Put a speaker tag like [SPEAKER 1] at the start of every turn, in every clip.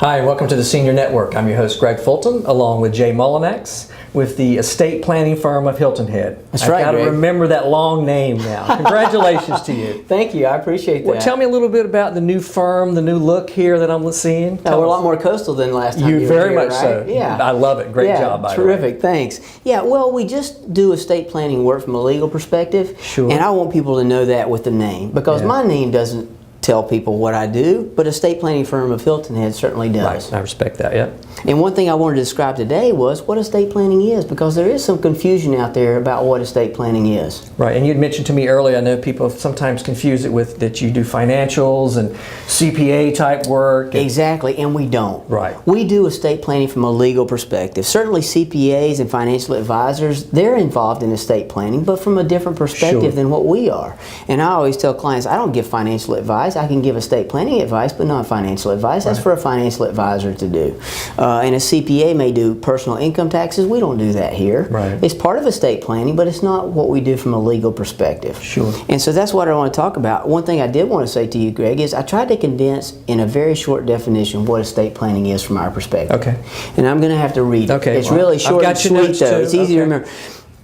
[SPEAKER 1] Hi, welcome to the Senior Network. I'm your host, Greg Fulton, along with Jay Mullinex with the estate planning firm of Hilton Head.
[SPEAKER 2] That's right,
[SPEAKER 1] I've got to
[SPEAKER 2] Greg.
[SPEAKER 1] remember that long name now. Congratulations to you.
[SPEAKER 2] Thank you. I appreciate that.
[SPEAKER 1] Well, tell me a little bit about the new firm, the new look here that I'm seeing.
[SPEAKER 2] We're a lot more coastal than last time.
[SPEAKER 1] You
[SPEAKER 2] were
[SPEAKER 1] very
[SPEAKER 2] here,
[SPEAKER 1] much
[SPEAKER 2] right?
[SPEAKER 1] so.
[SPEAKER 2] Yeah.
[SPEAKER 1] I love it. Great job, by the way.
[SPEAKER 2] Terrific. Thanks. Yeah, well, we just do estate planning work from a legal perspective.
[SPEAKER 1] Sure.
[SPEAKER 2] And I want people to know that with the name, because my name doesn't tell people what I do, but estate planning firm of Hilton Head certainly does.
[SPEAKER 1] Right. I respect that, yeah.
[SPEAKER 2] And one thing I wanted to describe today was what estate planning is, because there is some confusion out there about what estate planning is.
[SPEAKER 1] Right, and you'd mentioned to me earlier, I know people sometimes confuse it with that you do financials and CPA type work.
[SPEAKER 2] Exactly, and we don't.
[SPEAKER 1] Right.
[SPEAKER 2] We do estate planning from a legal perspective. Certainly CPAs and financial advisors, they're involved in estate planning, but from a different perspective than what we are. And I always tell clients, I don't give financial advice. I can give estate planning advice, but not financial advice. That's for a financial advisor to do. And a CPA may do personal income taxes. We don't do that here.
[SPEAKER 1] Right.
[SPEAKER 2] It's part of estate planning, but it's not what we do from a legal perspective.
[SPEAKER 1] Sure.
[SPEAKER 2] And so that's what I want to talk about. One thing I did want to say to you, Greg, is I tried to condense in a very short definition what estate planning is from our perspective.
[SPEAKER 1] Okay.
[SPEAKER 2] And I'm going to have to read it.
[SPEAKER 1] Okay.
[SPEAKER 2] It's really short and sweet, though. It's easy to remember.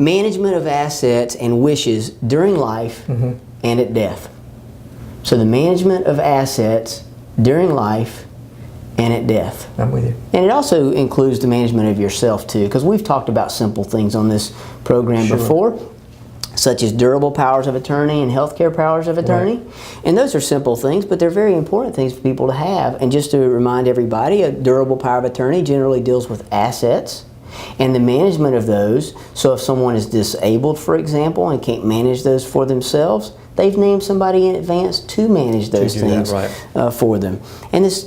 [SPEAKER 2] Management of assets and wishes during life and at death. So the management of assets during life and at death.
[SPEAKER 1] I'm with you.
[SPEAKER 2] And it also includes the management of yourself too, because we've talked about simple things on this program before, such as durable powers of attorney and healthcare powers of attorney. Right. And those are simple things, but they're very important things for people to have. And just to remind everybody, a durable power of attorney generally deals with assets and the management of those. So if someone is disabled, for example, and can't manage those for themselves, they've named somebody in advance to manage those things for them. And it's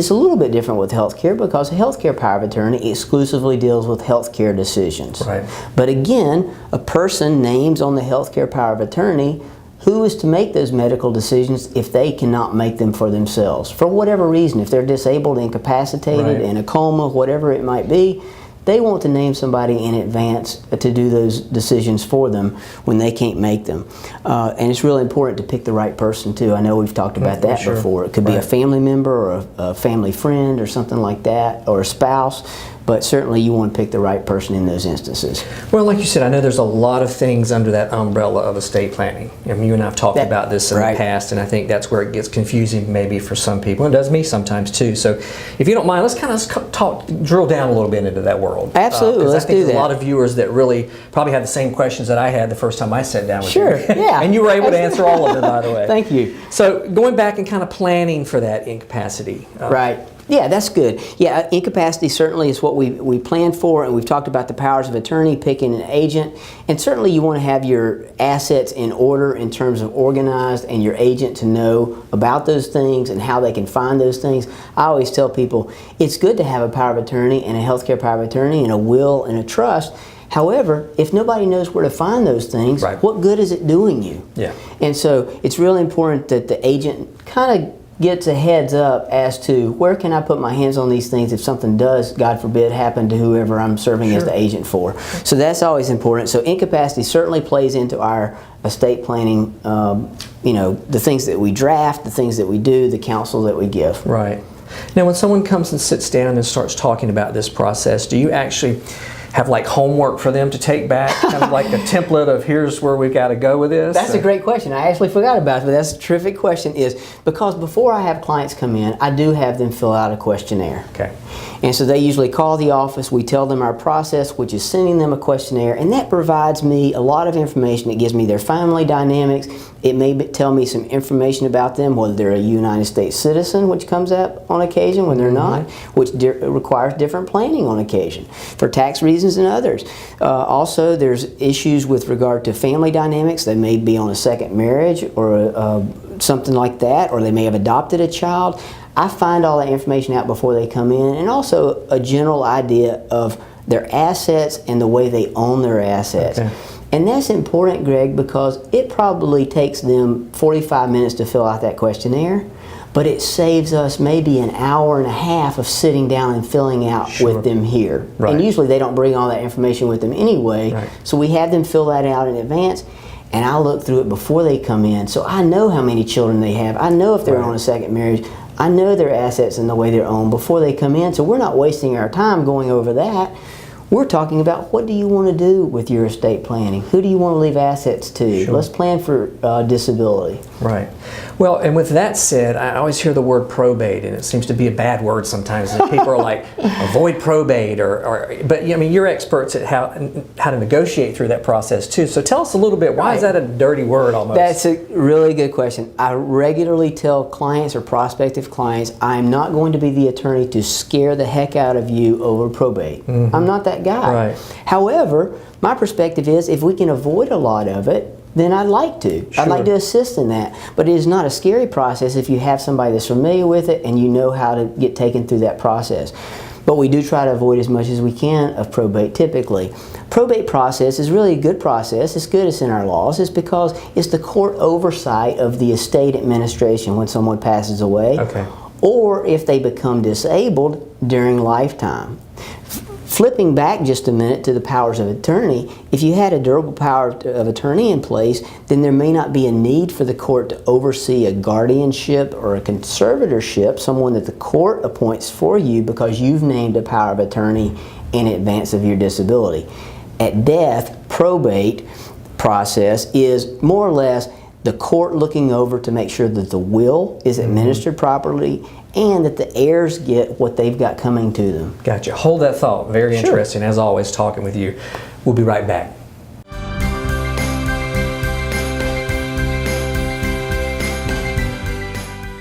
[SPEAKER 2] a little bit different with healthcare, because a healthcare power of attorney exclusively deals with healthcare decisions.
[SPEAKER 1] Right.
[SPEAKER 2] But again, a person names on the healthcare power of attorney who is to make those medical decisions if they cannot make them for themselves. For whatever reason, if they're disabled, incapacitated, in a coma, whatever it might be, they want to name somebody in advance to do those decisions for them when they can't make them. And it's really important to pick the right person too. I know we've talked about that before. It could be a family member or a family friend or something like that, or a spouse. But certainly you want to pick the right person in those instances.
[SPEAKER 1] Well, like you said, I know there's a lot of things under that umbrella of estate planning. I mean, you and I have talked about this in the past, and I think that's where it gets confusing maybe for some people. It does me sometimes too. So if you don't mind, let's kind of drill down a little bit into that world.
[SPEAKER 2] Absolutely, let's do that.
[SPEAKER 1] I think there's a lot of viewers that really probably have the same questions that I had the first time I sat down with you.
[SPEAKER 2] Yeah.
[SPEAKER 1] And you were able to answer all of them, by the way.
[SPEAKER 2] Thank you.
[SPEAKER 1] So going back and kind of planning for that incapacity.
[SPEAKER 2] Right. Yeah, that's good. Yeah, incapacity certainly is what we plan for, and we've talked about the powers of attorney, picking an agent, and certainly you want to have your assets in order in terms of organized, and your agent to know about those things and how they can find those things. I always tell people it's good to have a power of attorney and a healthcare power of attorney and a will and a trust. However, if nobody knows where to find those things, what good is it doing you?
[SPEAKER 1] Yeah.
[SPEAKER 2] And so it's really important that the agent kind of gets a heads up as to where can I put my hands on these things if something does, God forbid, happen to whoever I'm serving as the agent for. So that's always important. So incapacity certainly plays into our estate planning, you know, the things that we draft, the things that we do, the counsel that we give.
[SPEAKER 1] Right. Now when someone comes and sits down and starts talking about this process, do you actually have like homework for them to take back, kind of like a template of here's where we've got to go with this?
[SPEAKER 2] That's a great question. I actually forgot about it, but that's a terrific question. Is because before I have clients come in, I do have them fill out a questionnaire.
[SPEAKER 1] Okay.
[SPEAKER 2] And so they usually call the office. We tell them our process, which is sending them a questionnaire, and that provides me a lot of information. It gives me their family dynamics. It may tell me some information about them, whether they're a United States citizen, which comes up on occasion when they're not, which requires different planning on occasion for tax reasons and others. Also, there's issues with regard to family dynamics. They may be on a second marriage or something like that, or they may have adopted a child. I find all that information out before they come in, and also a general idea of their assets and the way they own their assets.
[SPEAKER 1] Okay.
[SPEAKER 2] And that's important, Greg, because it probably takes them 45 minutes to fill out that questionnaire, but it saves us maybe an hour and a half of sitting down and filling out with them here. And usually they don't bring all that information with them anyway, so we have them fill that out in advance. And I look through it before they come in, so I know how many children they have. I know if they're on a second marriage. I know their assets and the way they're owned before they come in, so we're not wasting our time going over that. We're talking about what do you want to do with your estate planning? Who do you want to leave assets to?
[SPEAKER 1] Sure.
[SPEAKER 2] Let's plan for disability.
[SPEAKER 1] Right. Well, and with that said, I always hear the word probate, and it seems to be a bad word sometimes. And people are like, avoid probate, but I mean, you're experts at how to negotiate through that process too. So tell us a little bit, why is that a dirty word almost?
[SPEAKER 2] That's a really good question. I regularly tell clients or prospective clients, I'm not going to be the attorney to scare the heck out of you over probate. Mm-hmm. I'm not that guy. Right. However, my perspective is if we can avoid a lot of it, then I'd like to. Sure. I'd like to assist in that. But it is not a scary process if you have somebody that's familiar with it and you know how to get taken through that process. But we do try to avoid as much as we can of probate typically. Probate process is really a good process. It's good, it's in our laws. It's because it's the court oversight of the estate administration when someone passes away. Okay. Or if they become disabled during lifetime. Flipping back just a minute to the powers of attorney, if you had a durable power of attorney in place, then there may not be a need for the court to oversee a guardianship or a conservatorship, someone that the court appoints for you because you've named a power of attorney in advance of your disability. At death, probate process is more or less the court looking over to make sure that the will is administered properly and that the heirs get what they've got coming to them.
[SPEAKER 1] Gotcha. Hold that thought. Very interesting, as always, talking with you. We'll be right back.